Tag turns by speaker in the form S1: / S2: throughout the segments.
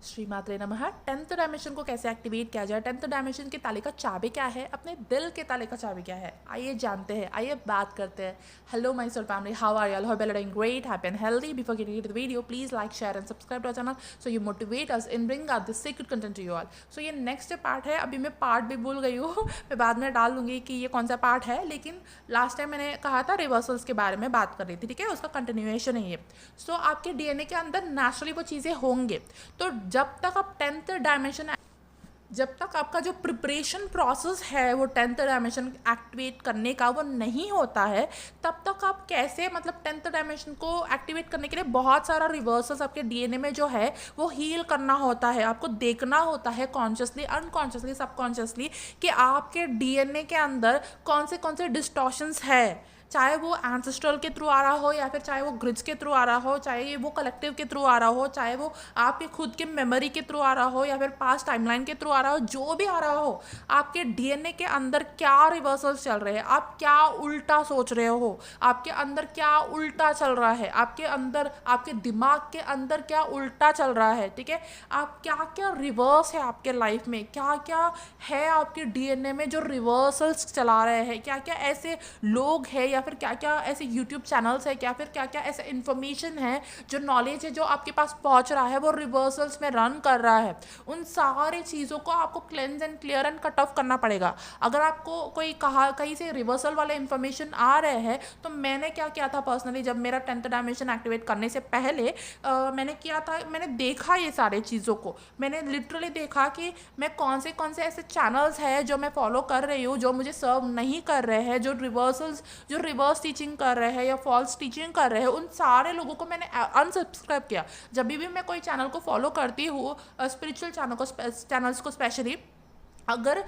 S1: श्री मात्रे नमः। 10th dimension को कैसे एक्टिवेट किया जाए, 10th डायमेंशन के ताले का चाबी क्या है, अपने दिल के ताले का चाबी क्या है, आइए जानते हैं, आइए बात करते हैं। Hello my soul family, how are you all? Hope you are doing great, happy and healthy. Before getting into the video, please like, share and subscribe to our channel so you motivate us in bring out this secret content to you all. So ये next part है। अभी मैं part भी भूल गई हूँ मैं बाद में डाल दूंगी कि ये कौन सा पार्ट है, लेकिन लास्ट टाइम मैंने कहा था रिवर्सल्स के बारे में बात कर रही थी, ठीक है, उसका कंटिन्यूएशन है ये। सो आपके डीएनए के अंदर नेचुरली वो चीज़ें होंगे। तो जब तक आप 10th डायमेंशन, जब तक आपका जो प्रिपरेशन प्रोसेस है वो 10th डायमेंशन एक्टिवेट करने का वो नहीं होता है, तब तक आप कैसे, मतलब 10th डायमेंशन को एक्टिवेट करने के लिए बहुत सारा रिवर्सल्स आपके डीएनए में जो है वो हील करना होता है। आपको देखना होता है कॉन्शियसली, अनकॉन्शियसली, सबकॉन्शियसली कि आपके डीएनए के अंदर कौन से डिस्टॉर्शंस है, चाहे वो एंसेस्ट्रल के थ्रू आ रहा हो या फिर चाहे वो ग्रिड्स के थ्रू आ रहा हो, चाहे वो कलेक्टिव के थ्रू आ रहा हो, चाहे वो आपके खुद के मेमोरी के थ्रू आ रहा हो या फिर पास्ट टाइमलाइन के थ्रू आ रहा हो, जो भी आ रहा हो, आपके डीएनए के अंदर क्या रिवर्सल्स चल रहे हैं, आप क्या उल्टा सोच रहे हो, आपके अंदर क्या उल्टा चल रहा है, आपके अंदर, आपके दिमाग के अंदर क्या उल्टा चल रहा है, ठीक है, आप क्या क्या रिवर्स है आपके लाइफ में, क्या क्या है आपके डीएनए में जो रिवर्सल्स चला रहे हैं, क्या क्या ऐसे लोग हैं या फिर क्या क्या ऐसे यूट्यूब चैनल्स है, क्या फिर क्या क्या ऐसे इन्फॉर्मेशन है, जो नॉलेज है जो आपके पास पहुंच रहा है वो रिवर्सल्स में रन कर रहा है। उन सारी चीज़ों को आपको cleanse and clear and cut off करना पड़ेगा। अगर आपको कोई कहीं से रिवर्सल वाले इन्फॉर्मेशन आ रहे हैं, तो मैंने क्या किया था पर्सनली, जब मेरा 10th डायमेंशन एक्टिवेट करने से पहले मैंने किया था, मैंने देखा ये सारे चीज़ों को, मैंने लिटरली देखा कि मैं कौन से ऐसे चैनल्स हैं जो मैं फॉलो कर रही हूँ जो मुझे सर्व नहीं कर रहे हैं, जो रिवर्स टीचिंग कर रहे हैं या फॉल्स टीचिंग कर रहे हैं, उन सारे लोगों को मैंने अनसब्सक्राइब किया। जब भी मैं कोई चैनल को फॉलो करती हूँ, स्पिरिचुअल चैनल्स को स्पेशली, अगर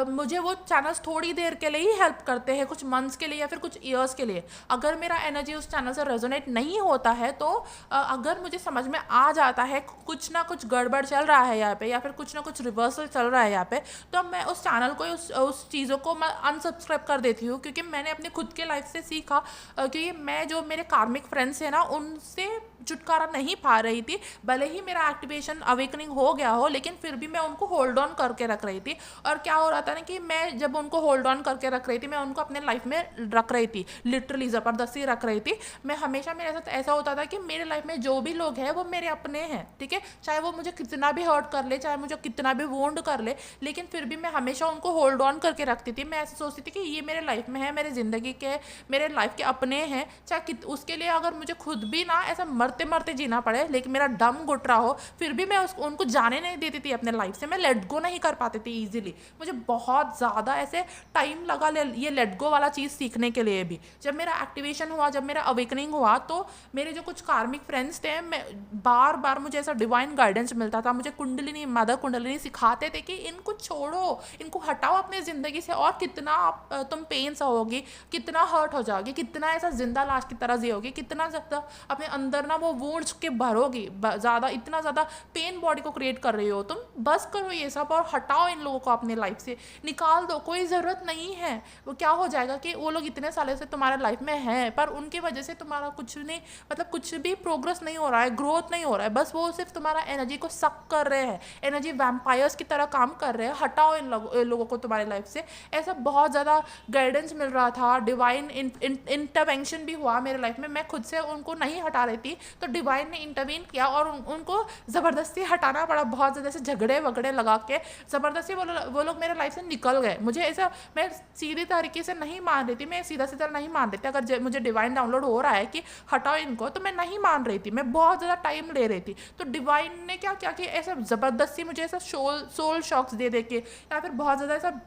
S1: मुझे वो चैनल्स थोड़ी देर के लिए ही हेल्प करते हैं, कुछ मंथ्स के लिए या फिर कुछ ईयर्स के लिए, अगर मेरा एनर्जी उस चैनल से रेजोनेट नहीं होता है, तो अगर मुझे समझ में आ जाता है कुछ ना कुछ गड़बड़ चल रहा है यहाँ पे या फिर कुछ ना कुछ रिवर्सल चल रहा है यहाँ पे, तो मैं उस चैनल को, उस चीज़ों को मैं अनसब्सक्राइब कर देती हूँ। क्योंकि मैंने अपने खुद के लाइफ से सीखा, क्योंकि मैं जो मेरे कार्मिक फ्रेंड्स हैं ना, उनसे छुटकारा नहीं पा रही थी। भले ही मेरा एक्टिवेशन अवेकनिंग हो गया हो, लेकिन फिर भी मैं उनको होल्ड ऑन करके रख रही थी। और क्या हो रहा था ना कि मैं जब उनको होल्ड ऑन करके रख रही थी, मैं उनको अपने लाइफ में रख रही थी, लिटरली ज़बरदस्ती रख रही थी। मैं हमेशा, मेरे साथ ऐसा होता था कि मेरे लाइफ में जो भी लोग हैं वो मेरे अपने हैं, ठीक है, चाहे वो मुझे कितना भी हर्ट कर ले, चाहे मुझे कितना भी वोंड कर ले, लेकिन फिर भी मैं हमेशा उनको होल्ड ऑन करके रखती थी। मैं ऐसे सोचती थी कि ये मेरे लाइफ में है, मेरे ज़िंदगी के, मेरे लाइफ के अपने हैं, चाहे उसके लिए अगर मुझे खुद भी ना ऐसा मरते मरते जीना पड़े, लेकिन मेरा दम घुट रहा हो, फिर भी मैं उनको जाने नहीं देती थी अपने लाइफ से। मैं लेट गो नहीं कर पाती थी ईजिली। मुझे बहुत ज़्यादा ऐसे टाइम लगा ये लेट गो वाला चीज़ सीखने के लिए भी। जब मेरा एक्टिवेशन हुआ, जब मेरा अवेकनिंग हुआ, तो मेरे जो कुछ कार्मिक फ्रेंड्स थे, मैं बार बार मुझे ऐसा डिवाइन गाइडेंस मिलता था, मुझे कुंडलिनी, मदर कुंडलिनी सिखाते थे कि इनको छोड़ो, इनको हटाओ अपनी ज़िंदगी से, और कितना तुम पेन सहोगी, कितना हर्ट हो जाओगी, कितना ऐसा जिंदा लाश की तरह जियोगी, कितना ज़्यादा अपने अंदर ना वो वुंड्स के भरोगी, ज़्यादा, इतना ज़्यादा पेन बॉडी को क्रिएट कर रही हो तुम। बस करो ये सब और हटाओ इन लोगों को अपने लाइफ से, निकाल दो, कोई ज़रूरत नहीं है। वो क्या हो जाएगा कि वो लोग इतने सालों से तुम्हारे लाइफ में हैं, पर उनकी वजह से तुम्हारा कुछ नहीं, मतलब कुछ भी प्रोग्रेस नहीं हो रहा है, ग्रोथ नहीं हो रहा है, बस वो सिर्फ तुम्हारा एनर्जी को सक कर रहे हैं, एनर्जी वैम्पायर्स की तरह काम कर रहे हैं। हटाओ इन लोगों को तुम्हारी लाइफ से। ऐसा बहुत ज़्यादा गाइडेंस मिल रहा था, डिवाइन इंटरवेंशन भी हुआ मेरे लाइफ में। मैं खुद से उनको नहीं हटा रही थी, तो डिवाइन ने इंटरवीन किया और उनको ज़बरदस्ती हटाना पड़ा। बहुत ज़्यादा से झगड़े वगड़े लगा के ज़बरदस्ती वो लोग मेरे लाइफ से निकल गए। मुझे ऐसा, मैं सीधी तरीके से नहीं मान रही थी, मैं सीधा सीधा नहीं मान रही थी। अगर मुझे डिवाइन डाउनलोड हो रहा है कि हटाओ इनको, तो मैं नहीं मान रही थी, मैं बहुत ज़्यादा टाइम ले रही थी। तो डिवाइन ने क्या किया कि ऐसा ज़बरदस्ती मुझे ऐसा सोल शॉक्स दे के या फिर बहुत ज़्यादा ऐसा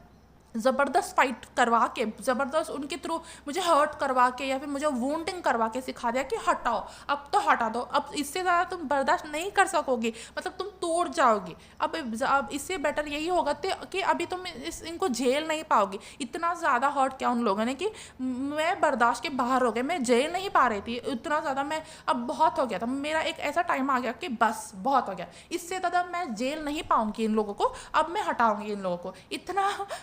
S1: ज़बरदस्त फाइट करवा के, ज़बरदस्त उनके थ्रू मुझे हर्ट करवा के या फिर मुझे वूंडिंग करवा के सिखा दिया कि हटाओ, अब तो हटा दो, अब इससे ज़्यादा तुम बर्दाश्त नहीं कर सकोगी, मतलब तुम तोड़ जाओगी। अब इससे बेटर यही होगा कि अभी तुम इनको झेल नहीं पाओगी। इतना ज़्यादा हर्ट किया उन लोगों ने कि मैं बर्दाश्त के बाहर हो गई, मैं झेल नहीं पा रही थी इतना ज़्यादा। मैं, अब बहुत हो गया था मेरा, एक ऐसा टाइम आ गया कि बस बहुत हो गया, इससे ज़्यादा मैं झेल नहीं पाऊँगी इन लोगों को, अब मैं हटाऊँगी इन लोगों को।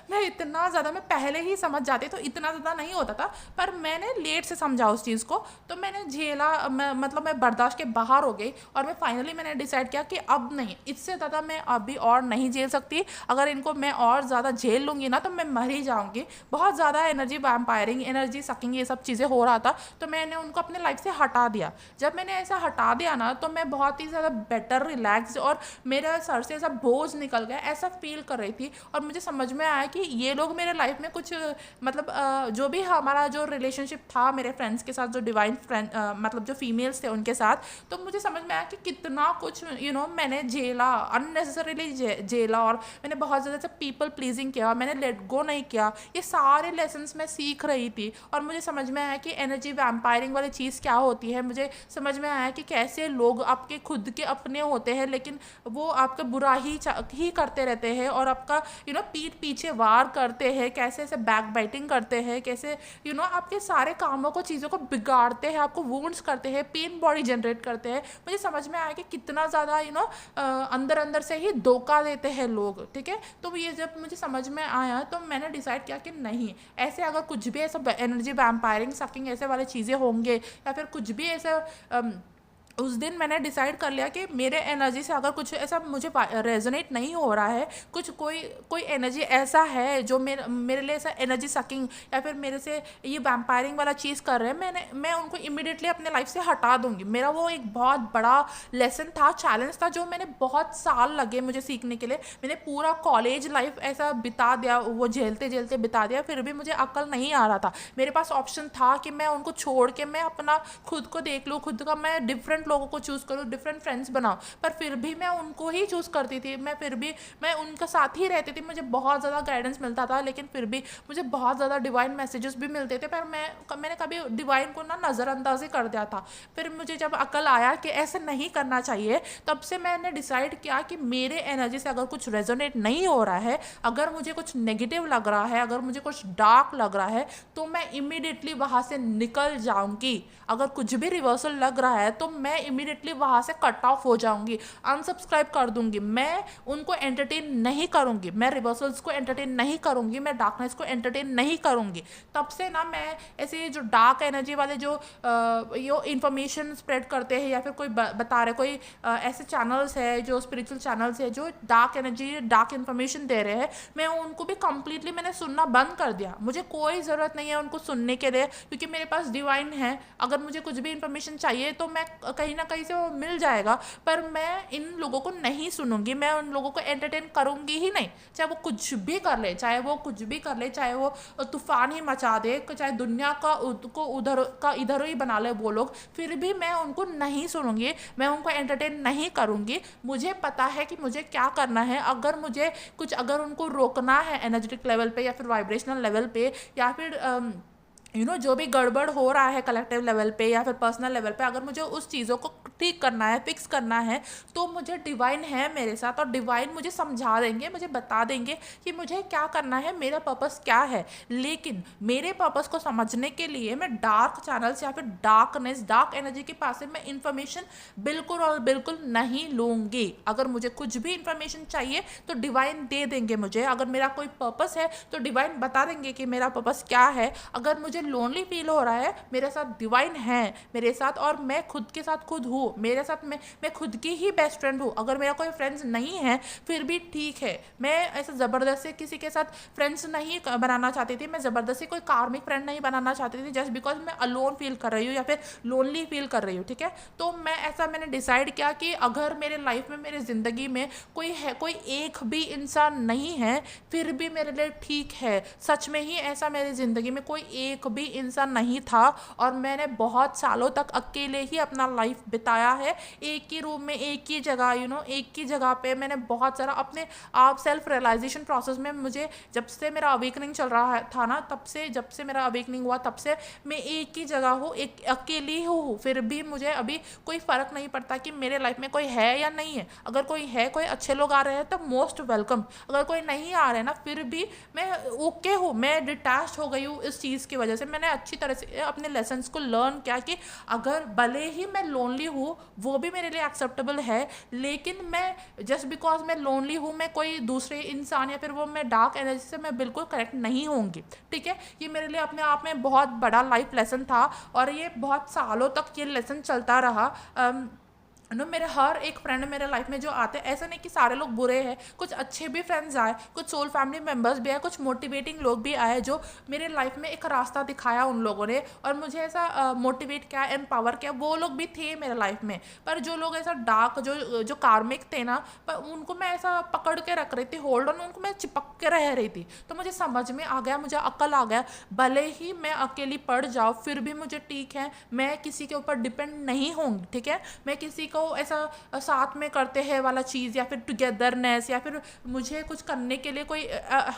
S1: मैं इतना ज़्यादा, मैं पहले ही समझ जाती तो इतना ज़्यादा नहीं होता था, पर मैंने लेट से समझा उस चीज़ को, तो मैंने झेला, मतलब मैं बर्दाश्त के बाहर हो गई और मैं फाइनली मैंने डिसाइड किया कि अब नहीं, इससे ज़्यादा मैं अभी और नहीं झेल सकती। अगर इनको मैं और ज़्यादा झेल लूँगी ना तो मैं मर ही जाऊँगी। बहुत ज़्यादा एनर्जी वैम्पायरिंग, एनर्जी सकिंग, ये सब चीज़ें हो रहा था, तो मैंने उनको अपने लाइफ से हटा दिया। जब मैंने ऐसा हटा दिया ना तो मैं बहुत ही ज़्यादा बेटर, रिलैक्स, और मेरे सर से ऐसा बोझ निकल गया, ऐसा फील कर रही थी। और मुझे समझ में आया कि ये लोग मेरे लाइफ में कुछ, मतलब जो भी हमारा जो रिलेशनशिप था मेरे फ्रेंड्स के साथ, जो डिवाइन फ्रेंड, मतलब जो फीमेल्स थे उनके साथ, तो मुझे समझ में आया कि कितना कुछ मैंने झेला, अननेसेसरीली झेला, और मैंने बहुत ज़्यादा से पीपल प्लीजिंग किया, मैंने लेट गो नहीं किया। ये सारे लेसन्स मैं सीख रही थी और मुझे समझ में आया कि एनर्जी वैम्पायरिंग वाली चीज़ क्या होती है। मुझे समझ में आया कि कैसे लोग आपके खुद के अपने होते हैं, लेकिन वो आपका बुरा ही करते रहते हैं और आपका पीठ पीछे वार करते हैं, कैसे ऐसे बैक बाइटिंग करते हैं, कैसे आपके सारे कामों को, चीज़ों को बिगाड़ते हैं, आपको वुंड्स करते हैं, पेन बॉडी जनरेट करते हैं। मुझे समझ में आया कि कितना ज़्यादा अंदर अंदर से ही धोखा देते हैं लोग, ठीक है। तो ये जब मुझे समझ में आया तो मैंने डिसाइड किया कि नहीं, ऐसे अगर कुछ भी ऐसा एनर्जी वैम्पायरिंग, सकिंग, ऐसे वाले चीज़ें होंगे, या फिर कुछ भी ऐसा, उस दिन मैंने डिसाइड कर लिया कि मेरे एनर्जी से अगर कुछ ऐसा मुझे रेजोनेट नहीं हो रहा है, कुछ कोई एनर्जी ऐसा है जो मेरे लिए ऐसा एनर्जी सकिंग या फिर मेरे से ये वैम्पायरिंग वाला चीज़ कर रहे हैं, मैं उनको इमीडिएटली अपने लाइफ से हटा दूंगी। मेरा वो एक बहुत बड़ा लेसन था, चैलेंज था, जो मैंने बहुत साल लगे मुझे सीखने के लिए। मैंने पूरा कॉलेज लाइफ ऐसा बिता दिया, वो झेलते झेलते बिता दिया, फिर भी मुझे अकल नहीं आ रहा था। मेरे पास ऑप्शन था कि मैं उनको छोड़ के मैं अपना खुद को देख लूँ, खुद का मैं डिफरेंट लोगों को चूज़ करूँ, डिफरेंट फ्रेंड्स बनाऊँ, पर फिर भी मैं उनको ही चूज़ करती थी। फिर भी मैं उनके साथ ही रहती थी। मुझे बहुत ज़्यादा गाइडेंस मिलता था, लेकिन फिर भी मुझे बहुत ज़्यादा डिवाइन मैसेजेस भी मिलते थे, पर मैंने कभी डिवाइन को ना नज़रअंदाज ही कर दिया था। फिर मुझे जब अकल आया कि ऐसे नहीं करना चाहिए, तब से मैंने डिसाइड किया कि मेरे एनर्जी से अगर कुछ रेजोनेट नहीं हो रहा है, अगर मुझे कुछ नेगेटिव लग रहा है, अगर मुझे कुछ डार्क लग रहा है, तो मैं इमीडिएटली वहाँ से निकल जाऊँगी। अगर कुछ भी रिवर्सल लग रहा है तो मैं इमीडिएटली वहाँ से कट ऑफ हो जाऊँगी, अनसब्सक्राइब कर दूँगी। मैं उनको एंटरटेन नहीं करूँगी, मैं रिवर्सल्स को एंटरटेन नहीं करूँगी, मैं डार्कनेस को एंटरटेन नहीं करूँगी। तब से ना मैं ऐसे जो डार्क एनर्जी वाले जो इन्फॉर्मेशन स्प्रेड करते हैं, या फिर कोई बता रहे, कोई ऐसे चैनल्स है जो स्पिरिचुअल चैनल्स है जो डार्क एनर्जी, डार्क इन्फॉर्मेशन दे रहे हैं, मैं उनको भी कंप्लीटली मैंने सुनना बंद कर दिया। मुझे कोई ज़रूरत नहीं है उनको सुनने के लिए, क्योंकि मेरे पास डिवाइन है। अगर मुझे कुछ भी इन्फॉर्मेशन चाहिए तो मैं कहीं ना कहीं से वो मिल जाएगा, पर मैं इन लोगों को नहीं सुनूंगी, मैं उन लोगों को एंटरटेन करूंगी ही नहीं। चाहे वो कुछ भी कर ले, चाहे वो तूफान ही मचा दे, चाहे दुनिया को उधर का इधर ही बना ले वो लोग, फिर भी मैं उनको नहीं सुनूंगी, मैं उनको एंटरटेन नहीं करूंगी। मुझे पता है कि मुझे क्या करना है। अगर उनको रोकना है एनर्जेटिक लेवल पे, या फिर वाइब्रेशनल लेवल पे, या फिर जो भी गड़बड़ हो रहा है कलेक्टिव लेवल पे या फिर पर्सनल लेवल पे, अगर मुझे उस चीज़ों को ठीक करना है, फिक्स करना है, तो मुझे डिवाइन है मेरे साथ, और डिवाइन मुझे समझा देंगे, मुझे बता देंगे कि मुझे क्या करना है, मेरा पर्पस क्या है। लेकिन मेरे पर्पस को समझने के लिए मैं डार्क चैनल्स या फिर डार्कनेस, डार्क एनर्जी के पास से मैं इंफॉर्मेशन बिल्कुल और बिल्कुल नहीं लूँगी। अगर मुझे कुछ भी इंफॉर्मेशन चाहिए तो डिवाइन दे देंगे मुझे। अगर मेरा कोई पर्पस है तो डिवाइन बता देंगे कि मेरा पर्पस क्या है। अगर मुझे लोनली फील हो रहा है, मेरे साथ डिवाइन है मेरे साथ, और मैं खुद के साथ खुद हूँ, मेरे साथ मैं खुद की ही बेस्ट फ्रेंड हूँ। अगर मेरा कोई फ्रेंड्स नहीं है फिर भी ठीक है, मैं ऐसे ज़बरदस्ती किसी के साथ फ्रेंड्स नहीं बनाना चाहती थी, मैं ज़बरदस्ती कोई कार्मिक फ्रेंड नहीं बनाना चाहती थी जस्ट बिकॉज मैं अलोन फील कर रही हूँ या फिर लोनली फील कर रही हूँ, ठीक है। तो मैंने डिसाइड किया कि अगर मेरे लाइफ में, मेरे ज़िंदगी में कोई एक भी इंसान नहीं है, फिर भी मेरे लिए ठीक है। सच में ही ऐसा मेरी ज़िंदगी में कोई एक भी इंसान नहीं था, और मैंने बहुत सालों तक अकेले ही अपना लाइफ बिताया है, एक ही रूम में, एक ही जगह, एक ही जगह पे। मैंने बहुत सारा अपने आप सेल्फ रियलाइजेशन प्रोसेस में, मुझे जब से मेरा अवेकनिंग चल रहा था ना, जब से मेरा अवेकनिंग हुआ तब से मैं एक ही जगह हूँ, एक अकेली हूँ। फिर भी मुझे अभी कोई फ़र्क नहीं पड़ता कि मेरे लाइफ में कोई है या नहीं है। अगर कोई है, कोई अच्छे लोग आ रहे हैं तो मोस्ट वेलकम, अगर कोई नहीं आ रहे ना, फिर भी मैं ओके हूँ। मैं डिटैच हो गई हूँ इस चीज़ की वजह से। से मैंने अच्छी तरह से अपने लेसन्स को लर्न किया कि अगर भले ही मैं लोनली हूँ, वो भी मेरे लिए एक्सेप्टेबल है, लेकिन मैं जस्ट बिकॉज मैं लोनली हूँ, मैं कोई दूसरे इंसान या फिर वो मैं डार्क एनर्जी से मैं बिल्कुल करेक्ट नहीं होंगी। ठीक है, ये मेरे लिए अपने आप में बहुत बड़ा लाइफ लेसन था और ये बहुत सालों तक ये लेसन चलता रहा। मेरे हर एक फ्रेंड मेरे लाइफ में जो आते हैं, ऐसा नहीं कि सारे लोग बुरे हैं, कुछ अच्छे भी फ्रेंड्स आए, कुछ सोल फैमिली मेम्बर्स भी आए, कुछ मोटिवेटिंग लोग भी आए जो मेरे लाइफ में एक रास्ता दिखाया उन लोगों ने और मुझे ऐसा मोटिवेट किया, एम्पावर किया। वो लोग भी थे मेरे लाइफ में, पर जो लोग ऐसा डार्क जो कार्मिक थे ना, पर उनको मैं ऐसा पकड़ के रख रही थी, होल्ड ऑन, उनको मैं चिपक के रह रही थी। तो मुझे समझ में आ गया, मुझे अक्ल आ गया, भले ही मैं अकेली पड़ जाऊँ फिर भी मुझे ठीक है, मैं किसी के ऊपर डिपेंड नहीं होंगी। ठीक है, मैं किसी को ऐसा साथ में करते हैं वाला चीज़ या फिर टुगेदरनेस या फिर मुझे कुछ करने के लिए कोई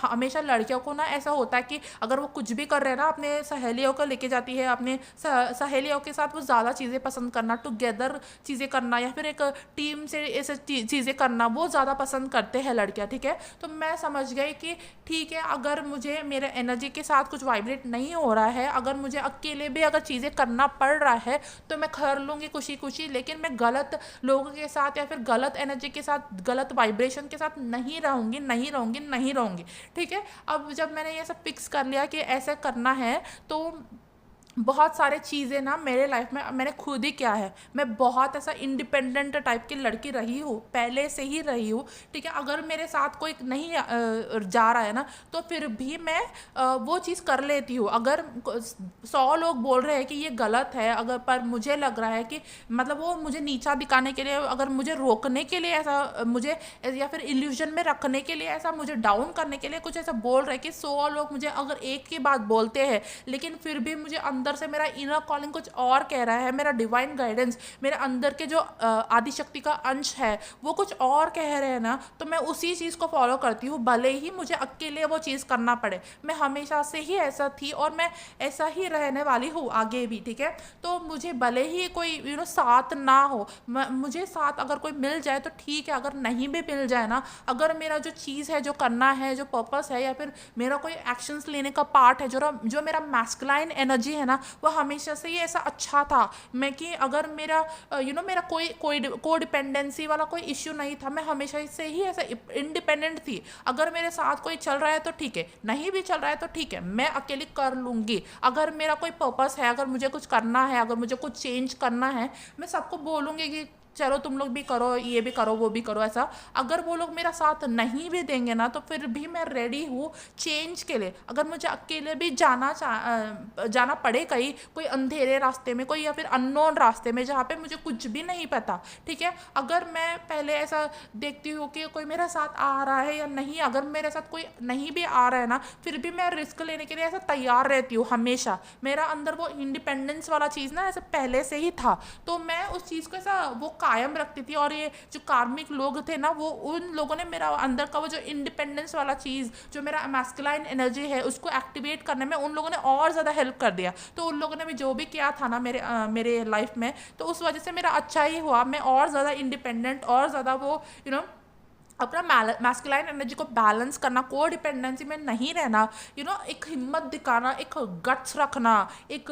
S1: हमेशा लड़कियों को ना ऐसा होता है कि अगर वो कुछ भी कर रहे हैं ना, अपने सहेलियों को लेके जाती है, अपने सहेलियों के साथ वो ज़्यादा चीज़ें पसंद करना, टुगेदर चीज़ें करना या फिर एक टीम से ऐसे चीज़ें करना वो ज़्यादा पसंद करते हैं लड़कियाँ। ठीक है, तो मैं समझ गई कि ठीक है, अगर मुझे मेरे एनर्जी के साथ कुछ वाइब्रेट नहीं हो रहा है, अगर मुझे अकेले भी अगर चीज़ें करना पड़ रहा है तो मैं कर लूँगी खुशी खुशी, लेकिन मैं गलत लोगों के साथ या फिर गलत एनर्जी के साथ, गलत वाइब्रेशन के साथ नहीं रहूँगी, नहीं रहूँगी, नहीं रहूँगी। ठीक है, अब जब मैंने ये सब फिक्स कर लिया कि ऐसे करना है, तो बहुत सारे चीज़ें ना मेरे लाइफ में मैंने खुद ही किया है। मैं बहुत ऐसा इंडिपेंडेंट टाइप की लड़की रही हूँ, पहले से ही रही हूँ। ठीक है, अगर मेरे साथ कोई नहीं जा रहा है ना, तो फिर भी मैं वो चीज़ कर लेती हूँ। अगर 100 लोग बोल रहे हैं कि ये गलत है, अगर पर मुझे लग रहा है कि मतलब वो मुझे नीचा दिखाने के लिए, अगर मुझे रोकने के लिए ऐसा मुझे या फिर इल्यूजन में रखने के लिए, ऐसा मुझे डाउन करने के लिए कुछ ऐसा बोल रहे हैं कि 100 लोग मुझे अगर एक ही बात बोलते हैं, लेकिन फिर भी मुझे अंदर से मेरा इनर कॉलिंग कुछ और कह रहा है, मेरा डिवाइन गाइडेंस, मेरे अंदर के जो आदि शक्ति का अंश है वो कुछ और कह रहे हैं ना, तो मैं उसी चीज़ को फॉलो करती हूँ, भले ही मुझे अकेले वो चीज़ करना पड़े। मैं हमेशा से ही ऐसा थी और मैं ऐसा ही रहने वाली हूँ आगे भी। ठीक है, तो मुझे भले ही कोई साथ ना हो, मुझे साथ अगर कोई मिल जाए तो ठीक है, अगर नहीं भी मिल जाए ना, अगर मेरा जो चीज़ है, जो करना है, जो पर्पस है, या फिर मेरा कोई एक्शंस लेने का पार्ट है, जो मेरा मैस्कुलाइन एनर्जी है ना, वो हमेशा से ही ऐसा अच्छा था। मैं कि अगर मेरा मेरा कोई को डिपेंडेंसी वाला कोई इश्यू नहीं था, मैं हमेशा से ही ऐसा इंडिपेंडेंट थी। अगर मेरे साथ कोई चल रहा है तो ठीक है, नहीं भी चल रहा है तो ठीक है, मैं अकेली कर लूँगी। अगर मेरा कोई पर्पस है, अगर मुझे कुछ करना है, अगर मुझे कुछ चेंज करना है, मैं सबको बोलूँगी कि चलो तुम लोग भी करो, ये भी करो, वो भी करो। ऐसा अगर वो लोग मेरा साथ नहीं भी देंगे ना, तो फिर भी मैं रेडी हूँ चेंज के लिए। अगर मुझे अकेले भी जाना पड़े कहीं, कोई अंधेरे रास्ते में, कोई या फिर अननोन रास्ते में जहाँ पे मुझे कुछ भी नहीं पता, ठीक है, अगर मैं पहले ऐसा देखती हूँ कि कोई मेरा साथ आ रहा है या नहीं, अगर मेरे साथ कोई नहीं भी आ रहा है ना, फिर भी मैं रिस्क लेने के लिए ऐसा तैयार रहती हूँ हमेशा। मेरा अंदर वो इंडिपेंडेंस वाला चीज़ ना ऐसे पहले से ही था, तो मैं उस चीज़ को ऐसा वो कायम रखती थी। और ये जो कार्मिक लोग थे ना, वो उन लोगों ने मेरा अंदर का वो जो इंडिपेंडेंस वाला चीज़, जो मेरा मैस्कुलाइन एनर्जी है, उसको एक्टिवेट करने में उन लोगों ने और ज़्यादा हेल्प कर दिया। तो उन लोगों ने भी जो भी किया था ना मेरे लाइफ में, तो उस वजह से मेरा अच्छा ही हुआ। मैं और ज़्यादा इंडिपेंडेंट और ज़्यादा वो अपना मैस्कुलाइन एनर्जी को बैलेंस करना, को डिपेंडेंसी में नहीं रहना, एक हिम्मत दिखाना, एक गट्स रखना, एक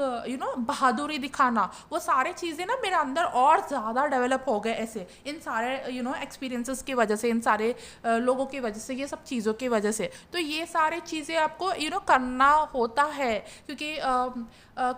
S1: बहादुरी दिखाना, वो सारे चीज़ें ना मेरे अंदर और ज़्यादा डेवलप हो गए ऐसे, इन सारे एक्सपीरियंसेस की वजह से, इन सारे लोगों की वजह से, ये सब चीज़ों की वजह से। तो ये सारी चीज़ें आपको करना होता है, क्योंकि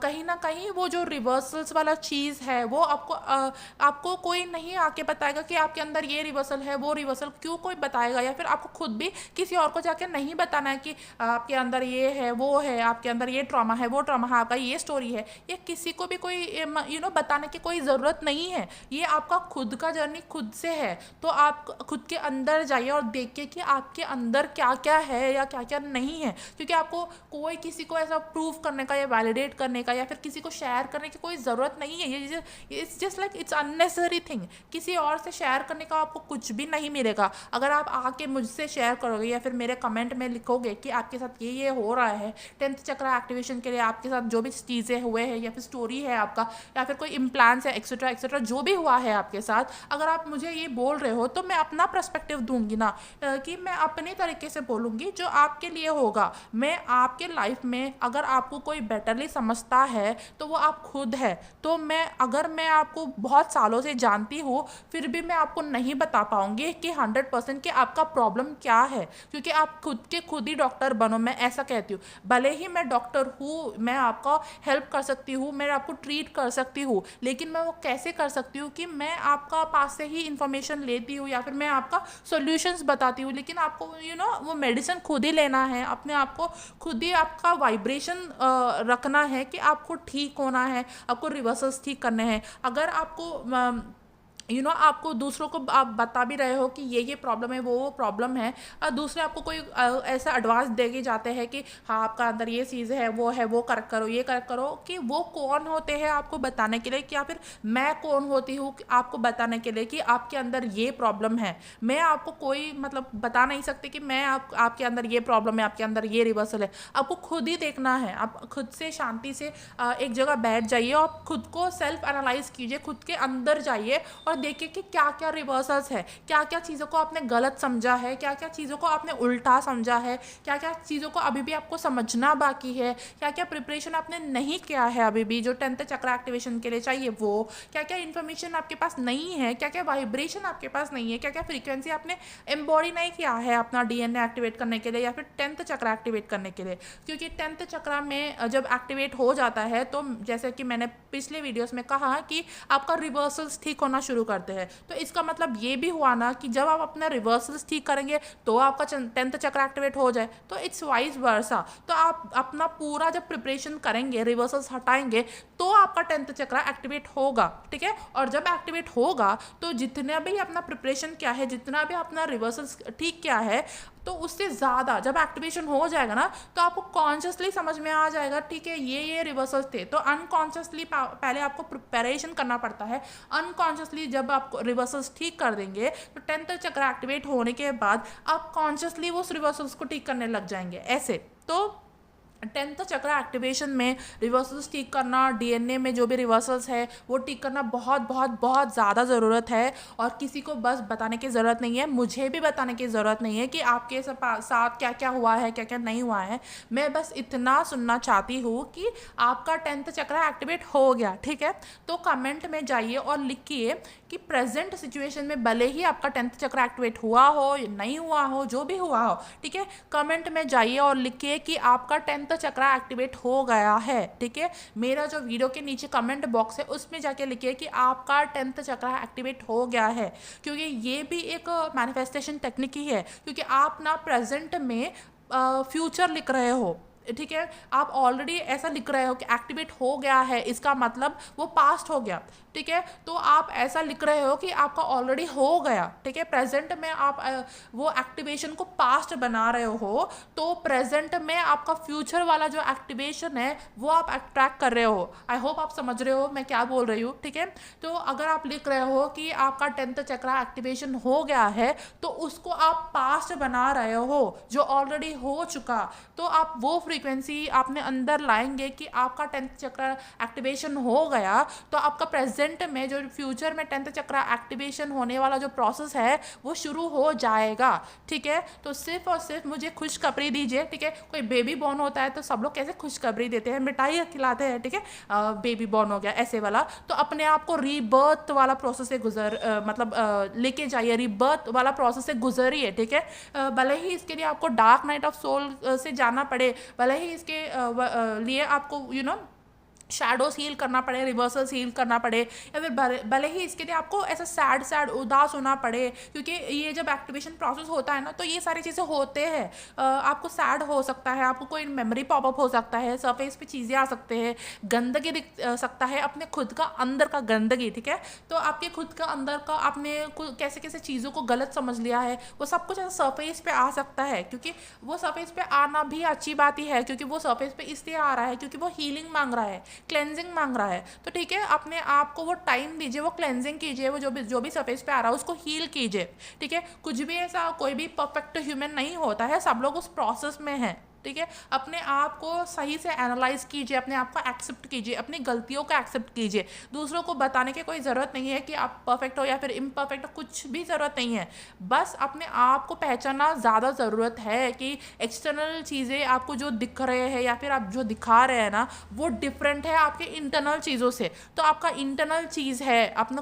S1: कहीं ना कहीं वो जो रिवर्सल्स वाला चीज़ है, वो आपको कोई नहीं आके बताएगा कि आपके अंदर ये रिवर्सल है, वो रिवर्सल क्यों कोई बताएगा, या फिर आपको खुद भी किसी और को जाके नहीं बताना है कि आपके अंदर ये है, वो है, आपके अंदर ये ट्रॉमा है, वो ट्रॉमा है, आपका ये स्टोरी है। ये किसी को भी कोई बताने की कोई ज़रूरत नहीं है। ये आपका खुद का जर्नी खुद से है। तो आप खुद के अंदर जाइए और देखिए कि आपके अंदर क्या क्या है या क्या क्या नहीं है, क्योंकि आपको कोई किसी को ऐसा प्रूव करने का या वैलिडेट करने का या फिर किसी को शेयर करने की कोई ज़रूरत नहीं है। ये it's just like it's unnecessary thing. किसी और से शेयर करने का आपको कुछ भी नहीं मिलेगा। अगर आप आके मुझसे शेयर करोगे या फिर मेरे कमेंट में लिखोगे कि आपके साथ ये हो रहा है 10th चक्र एक्टिवेशन के लिए, आपके साथ जो भी चीज़ें हुए हैं या फिर स्टोरी है आपका या फिर कोई इम्प्लांट्स है एक्सेट्रा एक्सेट्रा जो भी हुआ है आपके साथ, अगर आप मुझे ये बोल रहे हो तो मैं अपना पर्सपेक्टिव दूंगी ना, कि मैं अपने तरीके से बोलूँगी जो आपके लिए होगा। मैं आपके लाइफ में अगर आपको कोई बेटरली समझता है तो वो आप खुद है। तो मैं आपको बहुत सालों से जानती हूँ फिर भी मैं आपको नहीं बता पाऊंगी कि 100% कि आपका प्रॉब्लम क्या है, क्योंकि आप खुद ही डॉक्टर बनो, मैं ऐसा कहती हूँ। भले ही मैं डॉक्टर हूँ, मैं आपका हेल्प कर सकती हूँ, मैं आपको ट्रीट कर सकती हूँ, लेकिन मैं वो कैसे कर सकती हूँ कि मैं आपका पास से ही इंफॉर्मेशन लेती हूँ या फिर मैं आपका सॉल्यूशंस बताती हूँ, लेकिन आपको वो मेडिसिन खुद ही लेना है, अपने आप को खुद ही आपका वाइब्रेशन रखना है कि आपको ठीक होना है, आपको रिवर्सल्स ठीक करने हैं। अगर आपको आपको दूसरों को आप बता भी रहे हो कि ये प्रॉब्लम है, वो प्रॉब्लम है, और दूसरे आपको कोई ऐसा एडवांस दे के जाते हैं कि हाँ आपका अंदर ये चीज़ है, वो करेक्ट करो, ये करेक्ट करो, कि वो कौन होते हैं आपको बताने के लिए, या फिर मैं कौन होती हूँ आपको बताने के लिए कि आपके अंदर ये प्रॉब्लम है। मैं आपको कोई मतलब बता नहीं सकती कि मैं आपके अंदर ये प्रॉब्लम है, आपके अंदर ये रिवर्सल है। आपको खुद ही देखना है, आप खुद से शांति से एक जगह बैठ जाइए और खुद को सेल्फ एनालाइज कीजिए, खुद के अंदर जाइए और देखिए कि क्या क्या रिवर्सल्स है, क्या क्या चीज़ों को आपने गलत समझा है, क्या क्या चीज़ों को आपने उल्टा समझा है, क्या क्या चीज़ों को अभी भी आपको समझना बाकी है, क्या क्या प्रिपरेशन आपने नहीं किया है अभी भी जो 10th चक्र एक्टिवेशन के लिए चाहिए, वो क्या क्या इन्फॉर्मेशन आपके पास नहीं है, क्या क्या वाइब्रेशन आपके पास नहीं है, क्या क्या फ्रीक्वेंसी आपने एम्बॉडी नहीं किया है अपना DNA एक्टिवेट करने के लिए या फिर 10th चक्र एक्टिवेट करने के लिए। क्योंकि 10th चक्र में जब एक्टिवेट हो जाता है तो जैसे कि मैंने पिछले वीडियोस में कहा कि आपका रिवर्सल्स ठीक होना शुरू करते हैं। तो इसका मतलब ये भी हुआ ना कि जब आप अपना रिवर्सल्स ठीक करेंगे तो आपका 10th चक्र एक्टिवेट हो जाए, तो इट्स वाइस वर्सा। तो आप अपना पूरा जब प्रिपरेशन करेंगे, रिवर्सल्स हटाएंगे, तो आपका 10th चक्र एक्टिवेट होगा, ठीक है। और जब एक्टिवेट होगा तो जितना भी अपना प्रिपरेशन क्या है, जितना भी अपना रिवर्सल्स ठीक क्या है, तो उससे ज़्यादा जब एक्टिवेशन हो जाएगा ना तो आपको कॉन्शियसली समझ में आ जाएगा, ठीक है ये रिवर्सल्स थे। तो अनकॉन्शियसली पहले आपको प्रिपरेशन करना पड़ता है, अनकॉन्शियसली जब आप रिवर्सल्स ठीक कर देंगे तो 10th चक्र एक्टिवेट होने के बाद आप कॉन्शियसली उस रिवर्सल्स को ठीक करने लग जाएंगे ऐसे। तो 10th चक्र एक्टिवेशन में रिवर्सल्स ठीक करना, DNA में जो भी रिवर्सल्स है वो ठीक करना बहुत बहुत बहुत ज़्यादा ज़रूरत है। और किसी को बस बताने की ज़रूरत नहीं है, मुझे भी बताने की ज़रूरत नहीं है कि आपके साथ क्या क्या हुआ है, क्या क्या नहीं हुआ है। मैं बस इतना सुनना चाहती हूँ कि आपका 10th चक्र एक्टिवेट हो गया, ठीक है। तो कमेंट में जाइए और लिखिए कि प्रेजेंट सिचुएशन में भले ही आपका 10th चक्र एक्टिवेट हुआ हो, नहीं हुआ हो, जो भी हुआ हो, ठीक है, कमेंट में जाइए और लिखिए कि आपका 10th चक्र एक्टिवेट हो गया है, ठीक है। मेरा जो वीडियो के नीचे कमेंट बॉक्स है उसमें जाके लिखिए कि आपका 10th चक्र एक्टिवेट हो गया है, क्योंकि ये भी एक मैनिफेस्टेशन टेक्निक ही है। क्योंकि आप ना प्रेजेंट में फ्यूचर लिख रहे हो, ठीक है, आप ऑलरेडी ऐसा लिख रहे हो कि एक्टिवेट हो गया है, इसका मतलब वो पास्ट हो गया, ठीक है। तो आप ऐसा लिख रहे हो कि आपका ऑलरेडी हो गया, ठीक है। प्रेजेंट में आप वो एक्टिवेशन को पास्ट बना रहे हो, तो प्रेजेंट में आपका फ्यूचर वाला जो एक्टिवेशन है वो आप अट्रैक्ट कर रहे हो। आई होप आप समझ रहे हो मैं क्या बोल रही हूँ, ठीक है। तो अगर आप लिख रहे हो कि आपका 10th चक्र एक्टिवेशन हो गया है तो उसको आप पास्ट बना रहे हो जो ऑलरेडी हो चुका, तो आप वो फ्रीक्वेंसी आपने अंदर लाएंगे कि आपका 10th चक्र एक्टिवेशन हो गया, तो आपका प्रेजेंट में जो फ्यूचर में 10th चक्र एक्टिवेशन होने वाला जो प्रोसेस है वो शुरू हो जाएगा, ठीक है। तो सिर्फ और सिर्फ मुझे खुशखबरी दीजिए, ठीक है। कोई बेबी बॉर्न होता है तो सब लोग कैसे खुशखबरी देते हैं, मिठाई खिलाते हैं, ठीक है, बेबी बॉर्न हो गया ऐसे वाला। तो अपने आप को रीबर्थ वाला प्रोसेस से लेके जाइए, रीबर्थ वाला प्रोसेस से गुजरिए, ठीक है। भले ही इसके लिए आपको डार्क नाइट ऑफ सोल से जाना पड़े, भले ही इसके लिए आपको शैडोज हील करना पड़े, रिवर्सल्स हील करना पड़े, या फिर भले ही इसके लिए आपको ऐसा सैड उदास होना पड़े, क्योंकि ये जब एक्टिवेशन प्रोसेस होता है ना तो ये सारी चीज़ें होते हैं। आपको सैड हो सकता है, आपको कोई मेमोरी पॉपअप हो सकता है, सरफेस पे चीज़ें आ सकते हैं, गंदगी दिख सकता है, अपने खुद का अंदर का गंदगी, ठीक है। तो आपके खुद का अंदर का आपने कैसे कैसे चीज़ों को गलत समझ लिया है, वो सब कुछ ऐसा सरफेस पे आ सकता है। क्योंकि वो सरफेस पे आना भी अच्छी बात ही है, क्योंकि वो सरफेस पे इसलिए आ रहा है क्योंकि वो हीलिंग मांग रहा है। क्लेंजिंग मांग रहा है, तो ठीक है अपने आप को वो टाइम दीजिए, वो क्लेंजिंग कीजिए, वो जो भी सरफेस पे आ रहा है उसको हील कीजिए। ठीक है, कुछ भी ऐसा कोई भी परफेक्ट ह्यूमन नहीं होता है, सब लोग उस प्रोसेस में हैं। ठीक है, अपने आप को सही से एनालाइज कीजिए, अपने आप को एक्सेप्ट कीजिए, अपनी गलतियों को एक्सेप्ट कीजिए। दूसरों को बताने की कोई ज़रूरत नहीं है कि आप परफेक्ट हो या फिर इम्परफेक्ट हो, कुछ भी ज़रूरत नहीं है। बस अपने आप को पहचानना ज़्यादा ज़रूरत है कि एक्सटर्नल चीज़ें आपको जो दिख रहे हैं या फिर आप जो दिखा रहे हैं ना, वो डिफरेंट है आपके इंटरनल चीज़ों से। तो आपका इंटरनल चीज़ है, अपना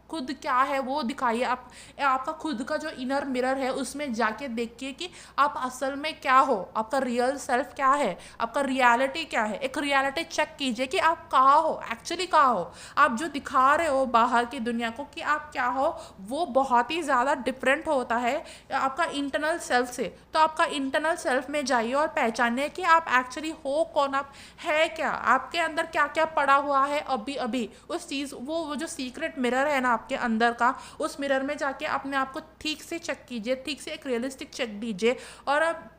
S1: खुद क्या है वो दिखाइए। आपका खुद का जो इनर मिरर है उसमें जाके देखिए कि आप असल में क्या हो, आपका रियल सेल्फ क्या है, आपका रियलिटी क्या है। एक रियलिटी चेक कीजिए कि आप कहाँ हो, एक्चुअली कहाँ हो। आप जो दिखा रहे हो बाहर की दुनिया को कि आप क्या हो, वो बहुत ही ज़्यादा डिफरेंट होता है आपका इंटरनल सेल्फ से। तो आपका इंटरनल सेल्फ में जाइए और पहचानिए कि आप एक्चुअली हो कौन, आप है क्या, आपके अंदर क्या क्या पड़ा हुआ है अभी अभी। उस चीज़ वो जो सीक्रेट मिरर है ना आपके अंदर का, उस मिरर में जाके अपने आप को ठीक से चेक कीजिए, ठीक से एक रियलिस्टिक चेक दीजिए और अब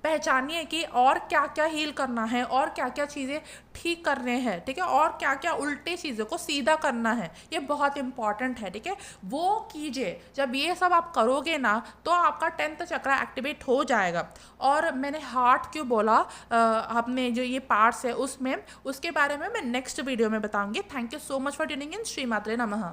S1: पहचानिए कि और क्या क्या हील करना है और क्या क्या चीज़ें ठीक करने हैं। ठीक है, और क्या क्या उल्टे चीज़ों को सीधा करना है, ये बहुत इंपॉर्टेंट है। ठीक है, वो कीजिए। जब ये सब आप करोगे ना तो आपका 10th चक्रा एक्टिवेट हो जाएगा। और मैंने हार्ट क्यों बोला, आपने जो ये पार्ट्स है उसमें, उसके बारे में मैं नेक्स्ट वीडियो में बताऊंगी। Thank you so much for tuning in. Shri मात्रे नमः।